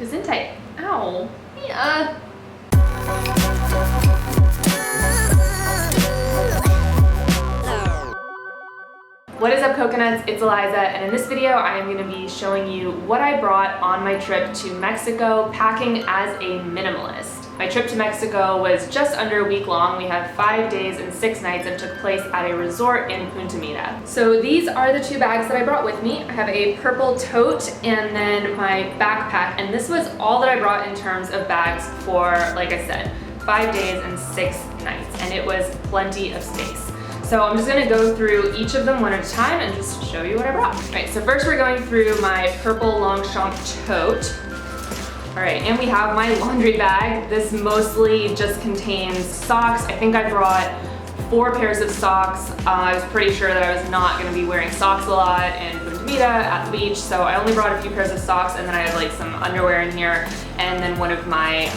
Gesundheit. Ow. Yeah. What is up, coconuts? It's Eliza, and in this video I am going to be showing you what I brought on my trip to Mexico packing as a minimalist. My trip to Mexico was just under a week long. We had 5 days and 6 nights and took place at a resort in Punta Mita. So these are the 2 bags that I brought with me. I have a purple tote and then my backpack, and this was all that I brought in terms of bags for, like I said, 5 days and 6 nights, and it was plenty of space. So I'm just gonna go through each of them one at a time and just show you what I brought. All right, so first we're going through my purple Longchamp tote. All right, and we have my laundry bag. This mostly just contains socks. I think I brought 4 pairs of socks. I was pretty sure that I was not gonna be wearing socks a lot in Punta Mita at the beach, so I only brought a few pairs of socks, and then I had like some underwear in here, and then one of my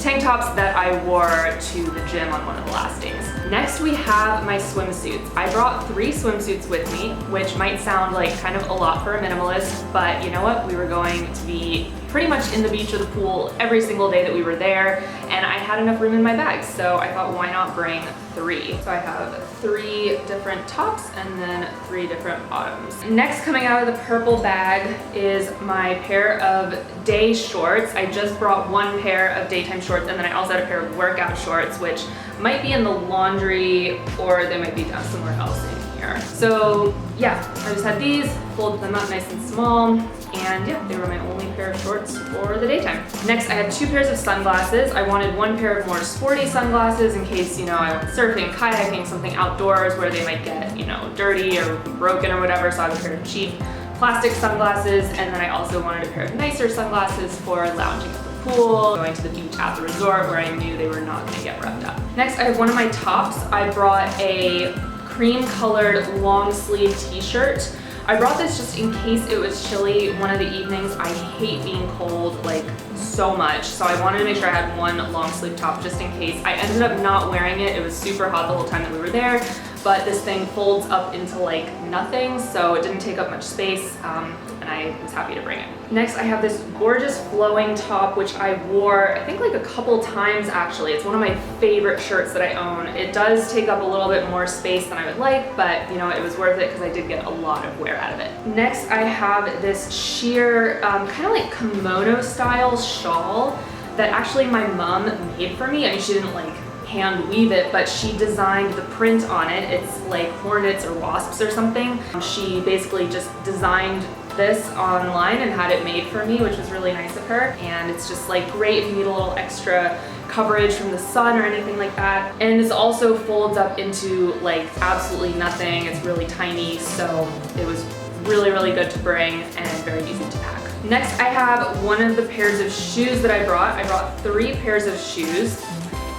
tank tops that I wore to the gym on one of the last days. Next we have my swimsuits. I brought 3 swimsuits with me, which might sound like kind of a lot for a minimalist, but you know what? We were going to be pretty much in the beach or the pool every single day that we were there, and I had enough room in my bag, so I thought, why not bring 3? So I have 3 different tops and then 3 different bottoms. Next, coming out of the purple bag is my pair of day shorts. I just brought 1 pair of daytime shorts, and then I also had a pair of workout shorts, which might be in the laundry or they might be down somewhere else in here. So yeah, I just had these, folded them up nice and small, and yeah, they were my only pair of shorts for the daytime. Next, I had 2 pairs of sunglasses. I wanted 1 pair of more sporty sunglasses in case, you know, I went surfing, kayaking, something outdoors where they might get, you know, dirty or broken or whatever, so I have a pair of cheap plastic sunglasses, and then I also wanted a pair of nicer sunglasses for lounging at the pool, going to the beach at the resort where I knew they were not gonna get roughed up. Next, I have one of my tops. I brought a cream colored long sleeve t-shirt. I brought this just in case it was chilly one of the evenings. I hate being cold like so much, so I wanted to make sure I had 1 long sleeve top just in case. I ended up not wearing it. It was super hot the whole time that we were there, but this thing folds up into like nothing, so it didn't take up much space, and I was happy to bring it. Next, I have this gorgeous flowing top, which I wore, I think like a couple times actually. It's one of my favorite shirts that I own. It does take up a little bit more space than I would like, but you know, it was worth it because I did get a lot of wear out of it. Next, I have this sheer, kind of like kimono style shawl that actually my mom made for me. I mean, she didn't like hand weave it, but she designed the print on it. It's like hornets or wasps or something. She basically just designed this online and had it made for me, which was really nice of her. And it's just like great if you need a little extra coverage from the sun or anything like that. And this also folds up into like absolutely nothing. It's really tiny, so it was really, really good to bring and very easy to pack. Next, I have one of the pairs of shoes that I brought. I brought 3 pairs of shoes,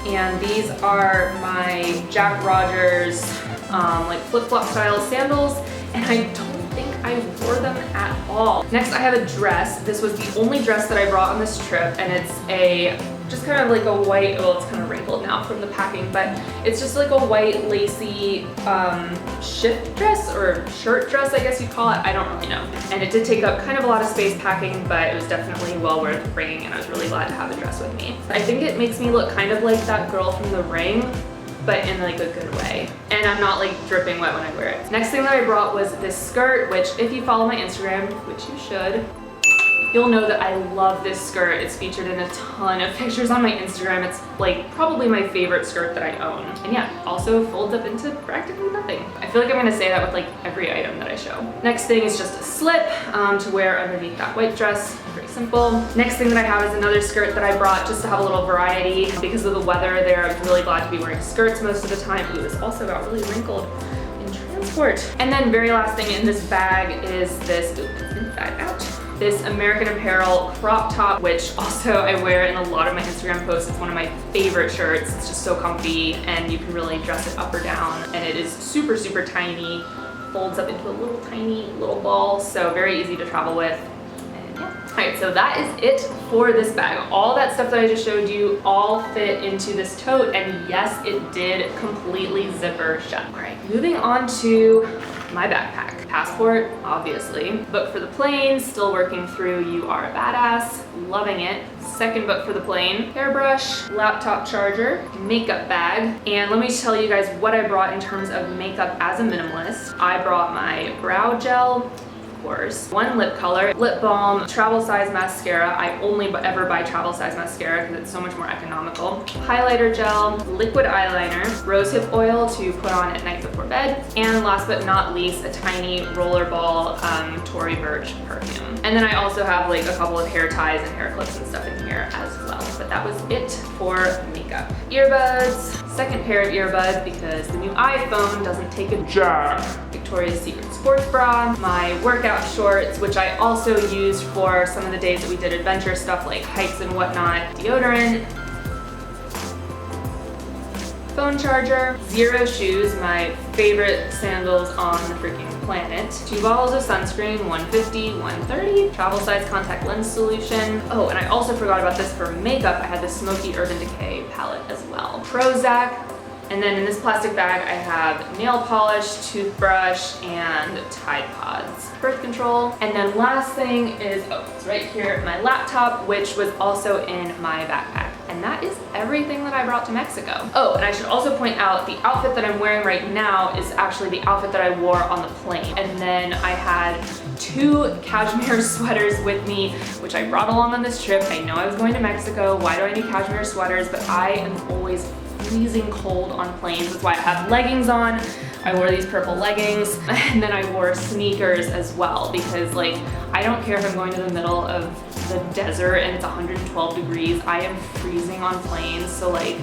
and these are my Jack Rogers like flip-flop style sandals, and I don't think I wore them at all. Next, I have a dress. This was the only dress that I brought on this trip, and it's a just kind of like a white, well, it's kind of wrinkled now from the packing, but it's just like a white lacy shift dress or shirt dress, I guess you'd call it. I don't really know. And it did take up kind of a lot of space packing, but it was definitely well worth bringing, and I was really glad to have the dress with me. I think it makes me look kind of like that girl from The Ring, but in like a good way. And I'm not like dripping wet when I wear it. Next thing that I brought was this skirt, which if you follow my Instagram, which you should, you'll know that I love this skirt. It's featured in a ton of pictures on my Instagram. It's like probably my favorite skirt that I own. And yeah, also folds up into practically nothing. I feel like I'm gonna say that with like every item that I show. Next thing is just a slip to wear underneath that white dress. Pretty simple. Next thing that I have is another skirt that I brought just to have a little variety. Because of the weather there, I was really glad to be wearing skirts most of the time. Ooh, this also got really wrinkled in transport. And then very last thing in this bag is this, this American Apparel crop top, which also I wear in a lot of my Instagram posts. It's one of my favorite shirts. It's just so comfy, and you can really dress it up or down, and it is super, super tiny, folds up into a little tiny little ball, so very easy to travel with. And yeah. All right, so that is it for this bag. All that stuff that I just showed you all fit into this tote, and yes, it did completely zipper shut. All right, moving on to my backpack. Passport, obviously. Book for the plane, still working through You Are a Badass, loving it. Second book for the plane, hairbrush, laptop charger, makeup bag, and let me tell you guys what I brought in terms of makeup as a minimalist. I brought my brow gel, course. One lip color, lip balm, travel size mascara. I only ever buy travel size mascara because it's so much more economical. Highlighter gel, liquid eyeliner, rosehip oil to put on at night before bed, and last but not least, a tiny rollerball Tory Burch perfume. And then I also have like a couple of hair ties and hair clips and stuff in here as well. But that was it for makeup. Earbuds, second pair of earbuds because the new iPhone doesn't take a jack. Victoria's Secret sports bra, my workout shorts, which I also used for some of the days that we did adventure stuff like hikes and whatnot, deodorant, phone charger, Xero shoes, my favorite sandals on the freaking planet, 2 bottles of sunscreen, 150, 130, travel size contact lens solution. Oh, and I also forgot about this for makeup. I had the Smoky Urban Decay palette as well. Prozac. And then in this plastic bag, I have nail polish, toothbrush, and Tide Pods. Birth control. And then last thing is, oh, it's right here, my laptop, which was also in my backpack. And that is everything that I brought to Mexico. Oh, and I should also point out the outfit that I'm wearing right now is actually the outfit that I wore on the plane. And then I had 2 cashmere sweaters with me, which I brought along on this trip. I know I was going to Mexico. Why do I need cashmere sweaters? But I am always freezing cold on planes. That's why I have leggings on. I wore these purple leggings, and then I wore sneakers as well because like I don't care if I'm going to the middle of the desert and it's 112 degrees. I am freezing on planes, so like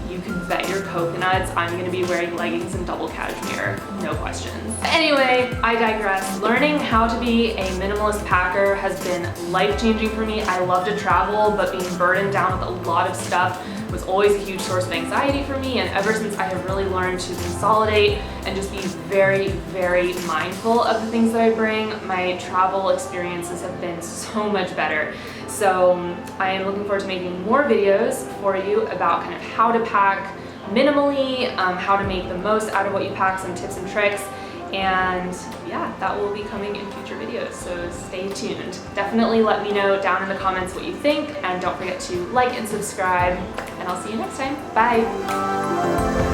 you can bet your coconuts I'm gonna be wearing leggings and double cashmere, no questions. Anyway, I digress. Learning how to be a minimalist packer has been life-changing for me. I love to travel, but being burdened down with a lot of stuff was always a huge source of anxiety for me, and ever since I have really learned to consolidate and just be very, very mindful of the things that I bring, my travel experiences have been so much better. So I am looking forward to making more videos for you about kind of how to pack minimally, how to make the most out of what you pack, some tips and tricks. And yeah, that will be coming in future videos, so stay tuned. Definitely let me know down in the comments what you think, and don't forget to like and subscribe, and I'll see you next time. Bye!